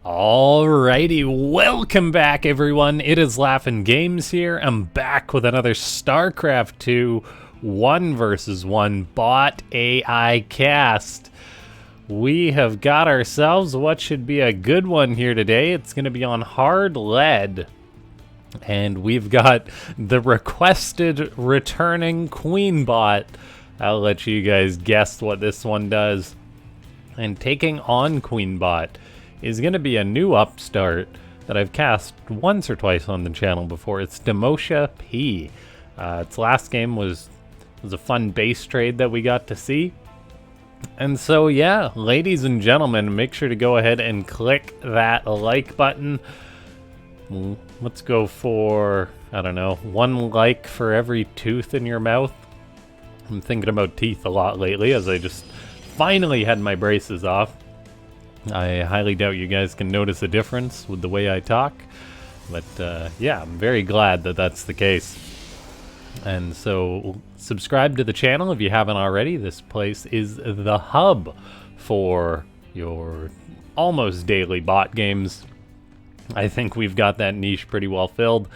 Alrighty, welcome back everyone. It is LaughNgamez here. I'm back with another Starcraft 2 1 vs 1 bot AI cast. We have got ourselves what should be a good one here today. It's going to be on hard lead. And we've got the requested returning QueenBot. I'll let you guys guess what this one does. And taking on QueenBot is going to be a new upstart that I've cast once or twice on the channel before. It's DemoshaP. Its last game was a fun base trade that we got to see. And so yeah, ladies and gentlemen, make sure to go ahead and click that like button. Let's go for, I don't know, 1 like for every tooth in your mouth. I'm thinking about teeth a lot lately as I just finally had my braces off. I highly doubt you guys can notice a difference with the way I talk, but yeah, I'm very glad that that's the case. And so subscribe to the channel if you haven't already. This place is the hub for your almost daily bot games. I think we've got that niche pretty well filled.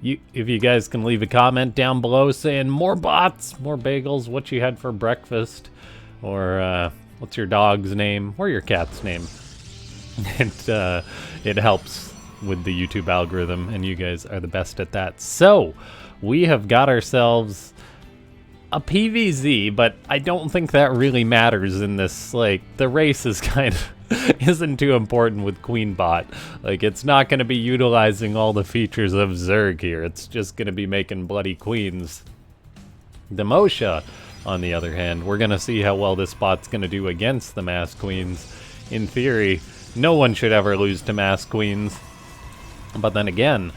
If you guys can leave a comment down below saying more bots, more bagels, what you had for breakfast, or what's your dog's name or your cat's name. It helps with the YouTube algorithm, and you guys are the best at that. So we have got ourselves a PVZ, but I don't think that really matters in this. Like, the race is kind of isn't too important with QueenBot. Like, it's not going to be utilizing all the features of Zerg here. It's just going to be making bloody queens. Demosha, on the other hand, we're going to see how well this bot's going to do against the mass queens. In theory, no one should ever lose to mass queens. But then again,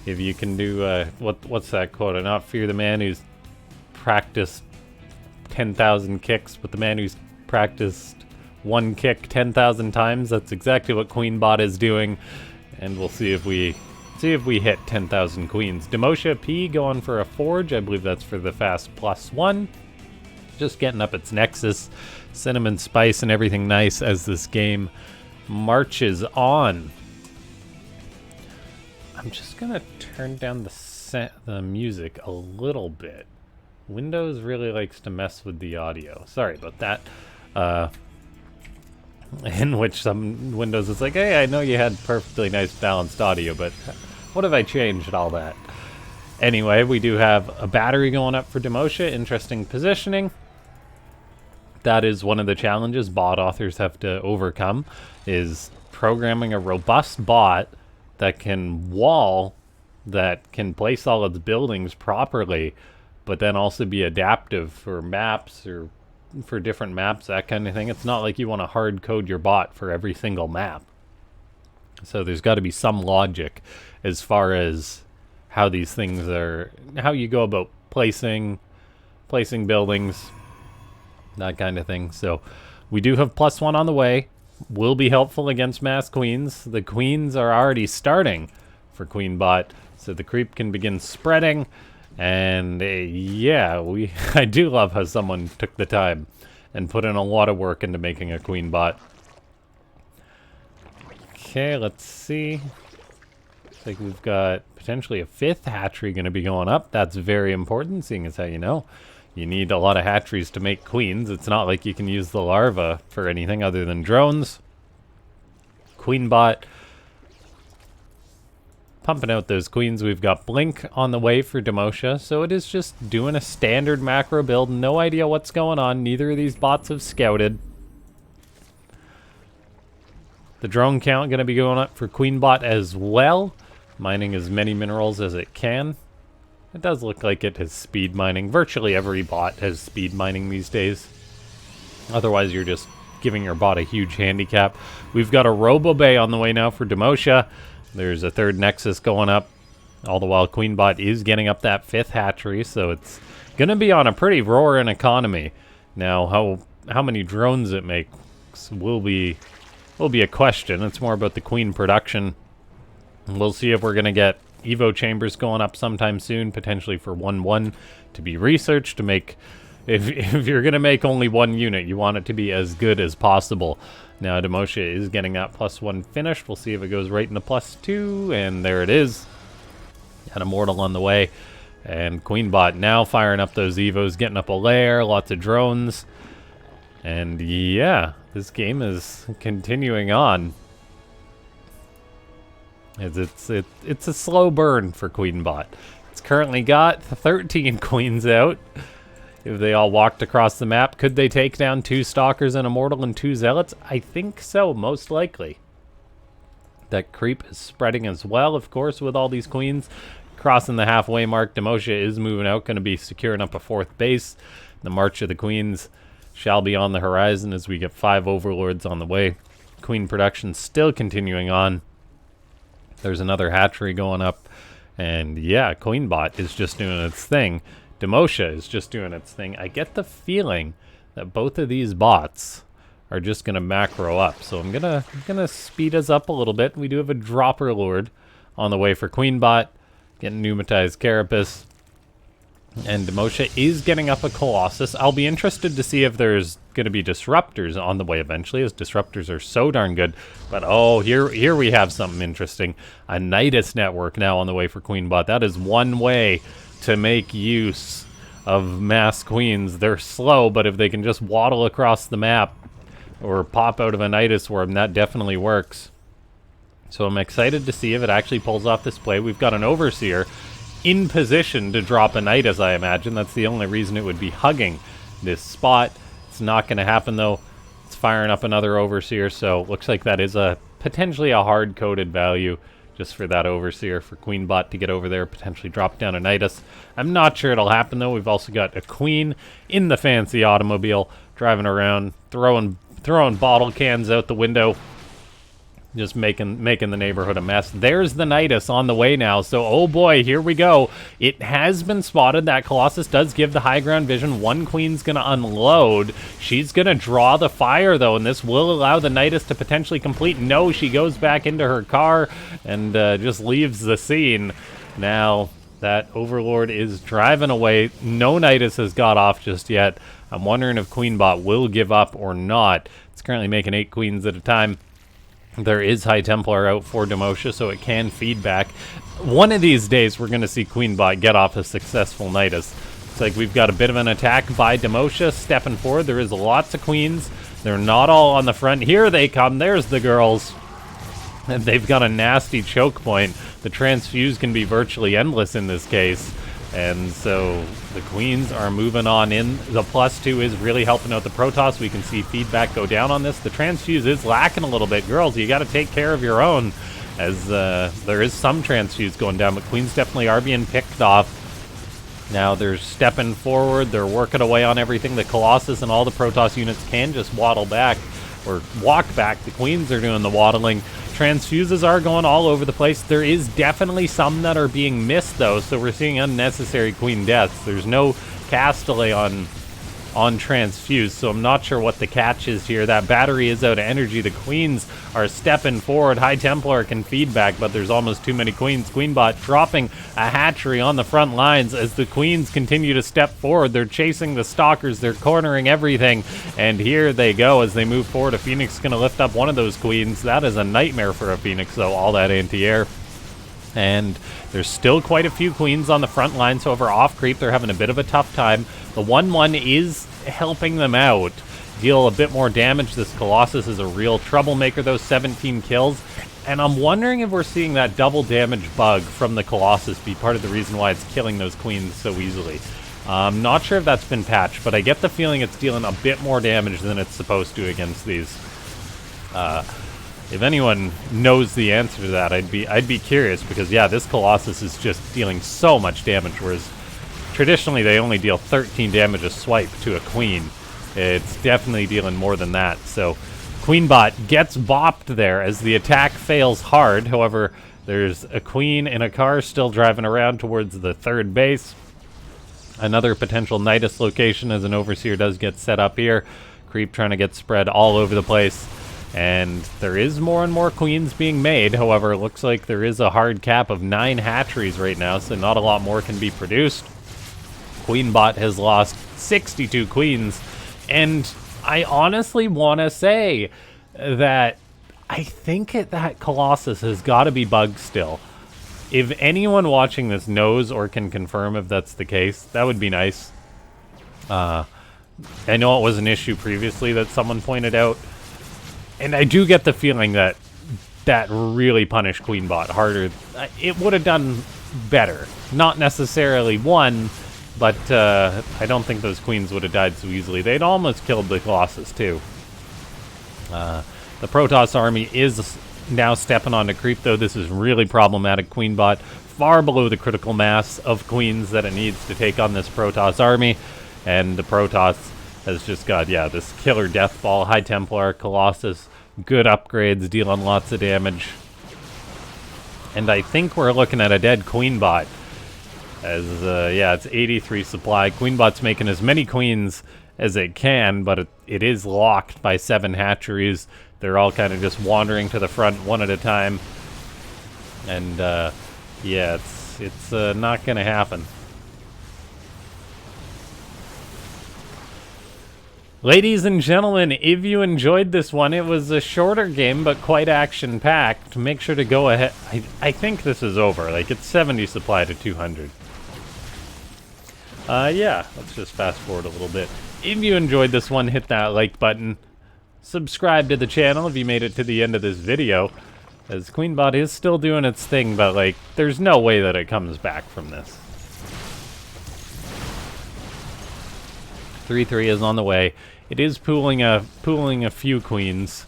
if you can do, what's that quote? Not fear the man who's practiced 10,000 kicks, but the man who's practiced 1 kick 10,000 times. That's exactly what QueenBot is doing. And we'll see if we hit 10,000 queens. DemoshaP going for a forge. I believe that's for the fast +1. Just getting up its nexus, cinnamon spice and everything nice as this game marches on. I'm just gonna turn down the music a little bit. Windows really likes to mess with the audio. Sorry about that. In which some Windows is like, hey, I know you had perfectly nice balanced audio, but what if I changed all that? Anyway, we do have a battery going up for Demosha. Interesting positioning. That is one of the challenges bot authors have to overcome, is programming a robust bot that can wall, that can place all its buildings properly, but then also be adaptive for maps or for different maps, that kind of thing. It's not like you want to hard code your bot for every single map. So there's got to be some logic as far as how these things are, how you go about placing buildings, that kind of thing. So we do have +1 on the way. Will be helpful against mass queens. The queens are already starting for QueenBot, so the creep can begin spreading. And yeah, I do love how someone took the time and put in a lot of work into making a QueenBot. Okay, let's see. Looks like we've got potentially a 5th hatchery going to be going up. That's very important, seeing as how you know you need a lot of hatcheries to make queens. It's not like you can use the larva for anything other than drones. QueenBot pumping out those queens. We've got Blink on the way for Demosha, so it is just doing a standard macro build. No idea what's going on. Neither of these bots have scouted. The drone count going to be going up for QueenBot as well, mining as many minerals as it can. It does look like it has speed mining. Virtually every bot has speed mining these days. Otherwise, you're just giving your bot a huge handicap. We've got a RoboBay on the way now for Demosha. There's a 3rd Nexus going up. All the while, QueenBot is getting up that 5th hatchery, so it's going to be on a pretty roaring economy. Now, how many drones it makes will be a question. It's more about the queen production. We'll see if we're going to get Evo chambers going up sometime soon, potentially for 1-1 to be researched to make. If you're going to make only 1 unit, you want it to be as good as possible. Now DemoshaP is getting that +1 finished. We'll see if it goes right into +2, and there it is. An Immortal on the way. And QueenBot now firing up those Evos, getting up a lair, lots of drones. And yeah, this game is continuing on. It's a slow burn for QueenBot. It's currently got 13 queens out. If they all walked across the map, could they take down 2 Stalkers, an Immortal, and 2 Zealots? I think so, most likely. That creep is spreading as well, of course, with all these queens. Crossing the halfway mark, DemoshaP is moving out, going to be securing up a 4th base. The March of the Queens shall be on the horizon as we get 5 Overlords on the way. Queen production still continuing on. There's another hatchery going up. And yeah, QueenBot is just doing its thing. DemoshaP is just doing its thing. I get the feeling that both of these bots are just gonna macro up. So I'm gonna speed us up a little bit. We do have a Dropper Lord on the way for QueenBot, getting pneumatized Carapace. And DemoshaP is getting up a Colossus. I'll be interested to see if there's gonna be Disruptors on the way eventually, as Disruptors are so darn good. But oh, here we have something interesting. A Nidus network now on the way for QueenBot. That is one way to make use of mass queens. They're slow, but if they can just waddle across the map or pop out of a Nidus worm, that definitely works. So I'm excited to see if it actually pulls off this play. We've got an Overseer in position to drop a Nidus, I imagine. That's the only reason it would be hugging this spot. It's not going to happen, though. It's firing up another Overseer, so looks like that is a potentially a hard-coded value just for that Overseer, for QueenBot to get over there, potentially drop down a Nidus. I'm not sure it'll happen, though. We've also got a Queen in the fancy automobile, driving around, throwing bottle cans out the window, just making the neighborhood a mess. There's the Nidus on the way now, so oh boy, here we go. It has been spotted. That Colossus does give the high ground vision. One Queen's gonna unload. She's gonna draw the fire, though, and this will allow the Nidus to potentially complete. No, she goes back into her car and just leaves the scene. Now, that Overlord is driving away. No Nidus has got off just yet. I'm wondering if QueenBot will give up or not. It's currently making 8 queens at a time. There is High Templar out for DemoshaP, so it can feed back. One of these days, we're going to see QueenBot get off a successful Nidus. It's like we've got a bit of an attack by DemoshaP stepping forward. There is lots of queens. They're not all on the front. Here they come. There's the girls. And they've got a nasty choke point. The transfuse can be virtually endless in this case. And so the queens are moving on in. The +2 is really helping out the Protoss. We can see feedback go down on this. The transfuse is lacking a little bit. Girls, you got to take care of your own, as there is some transfuse going down, but queens definitely are being picked off. Now they're stepping forward. They're working away on everything. The Colossus and all the Protoss units can just waddle back or walk back. The queens are doing the waddling. Transfuses are going all over the place. There is definitely some that are being missed, though, so we're seeing unnecessary queen deaths. There's no cast delay on transfuse, so I'm not sure what the catch is here. That battery is out of energy. The queens are stepping forward. High Templar can feedback, but there's almost too many queens. QueenBot dropping a hatchery on the front lines as the queens continue to step forward. They're chasing the Stalkers. They're cornering everything, and here they go as they move forward. A Phoenix is going to lift up one of those queens. That is a nightmare for a Phoenix, though, all that anti-air. And there's still quite a few queens on the front lines, however, off creep, they're having a bit of a tough time. The 1-1 is helping them out, deal a bit more damage. This Colossus is a real troublemaker, those 17 kills. And I'm wondering if we're seeing that double damage bug from the Colossus be part of the reason why it's killing those queens so easily. I'm not sure if that's been patched, but I get the feeling it's dealing a bit more damage than it's supposed to against these. If anyone knows the answer to that, I'd be curious, because yeah, this Colossus is just dealing so much damage, whereas traditionally they only deal 13 damage a swipe to a queen. It's definitely dealing more than that. So QueenBot gets bopped there as the attack fails hard. However, there's a queen in a car still driving around towards the 3rd base. Another potential Nidus location as an Overseer does get set up here. Creep trying to get spread all over the place. And there is more and more queens being made. However, it looks like there is a hard cap of 9 hatcheries right now, so not a lot more can be produced. QueenBot has lost 62 queens, and I honestly want to say that I think that Colossus has got to be bugged still. If anyone watching this knows or can confirm if that's the case, that would be nice. I know it was an issue previously that someone pointed out, and I do get the feeling that that really punished QueenBot harder. It would have done better. Not necessarily won, but I don't think those queens would have died so easily. They'd almost killed the Colossus too. The Protoss army is now stepping on the creep, though. This is really problematic. QueenBot far below the critical mass of queens that it needs to take on this Protoss army. And the Protoss has just got, yeah, this killer Death Ball, High Templar, Colossus, good upgrades, dealing lots of damage. And I think we're looking at a dead QueenBot. As, yeah, it's 83 supply. QueenBot's making as many queens as it can, but it is locked by 7 hatcheries. They're all kind of just wandering to the front one at a time. And, yeah, it's not going to happen. Ladies and gentlemen, if you enjoyed this one, it was a shorter game, but quite action-packed. Make sure to go ahead. I think this is over. Like, it's 70 supply to 200. Yeah, let's just fast forward a little bit. If you enjoyed this one, hit that like button. Subscribe to the channel if you made it to the end of this video, as QueenBot is still doing its thing, but, like, there's no way that it comes back from this. 3-3 is on the way. It is pooling a few queens.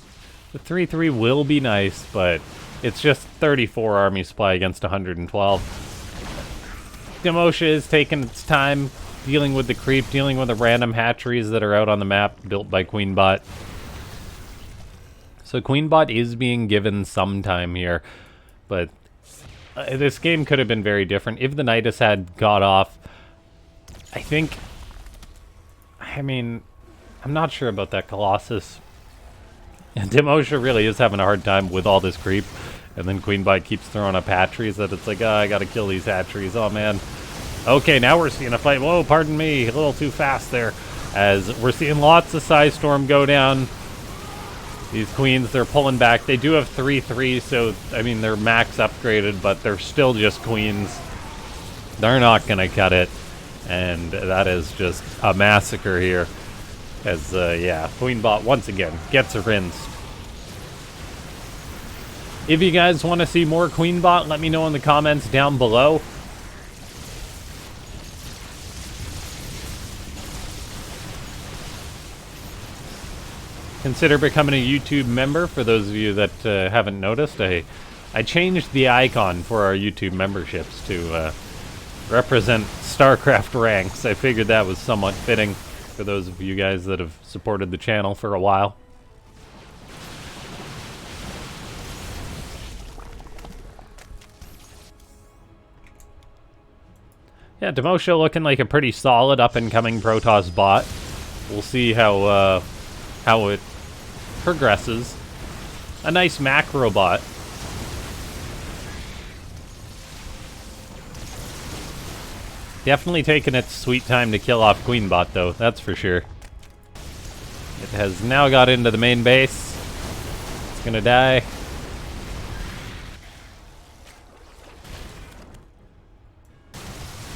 The 3-3 will be nice, but it's just 34 army supply against 112. DemoshaP is taking its time dealing with the creep, dealing with the random hatcheries that are out on the map built by QueenBot. So QueenBot is being given some time here, but this game could have been very different if the Nidus had got off. I mean, I'm not sure about that Colossus. And DemoshaP really is having a hard time with all this creep, and then QueenBot keeps throwing up hatcheries that it's like, I gotta kill these hatcheries, oh man. Okay, now we're seeing a fight. Whoa, pardon me, a little too fast there. As we're seeing lots of Psystorm go down. These queens, they're pulling back. They do have 3-3, so, I mean, they're max upgraded, but they're still just queens. They're not going to cut it. And that is just a massacre here. As, yeah, QueenBot, once again, gets rinsed. If you guys want to see more QueenBot, let me know in the comments down below. Consider becoming a YouTube member. For those of you that haven't noticed, I changed the icon for our YouTube memberships to represent Starcraft ranks. I figured that was somewhat fitting for those of you guys that have supported the channel for a while. Yeah, DemoshaP looking like a pretty solid up-and-coming Protoss bot. We'll see how it progresses. A nice macro bot. Definitely taking its sweet time to kill off QueenBot, though, that's for sure. It has now got into the main base. It's gonna die.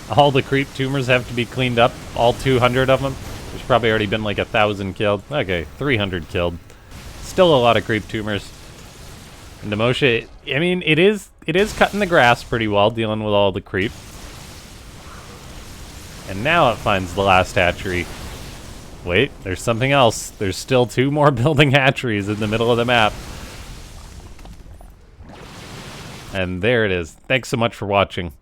All the creep tumors have to be cleaned up, all 200 of them. There's probably already been like 1,000 killed. Okay, 300 killed. Still a lot of creep tumors. And DemoshaP, I mean, it is cutting the grass pretty well, dealing with all the creep. And now it finds the last hatchery. Wait, there's something else. There's still 2 more building hatcheries in the middle of the map. And there it is. Thanks so much for watching.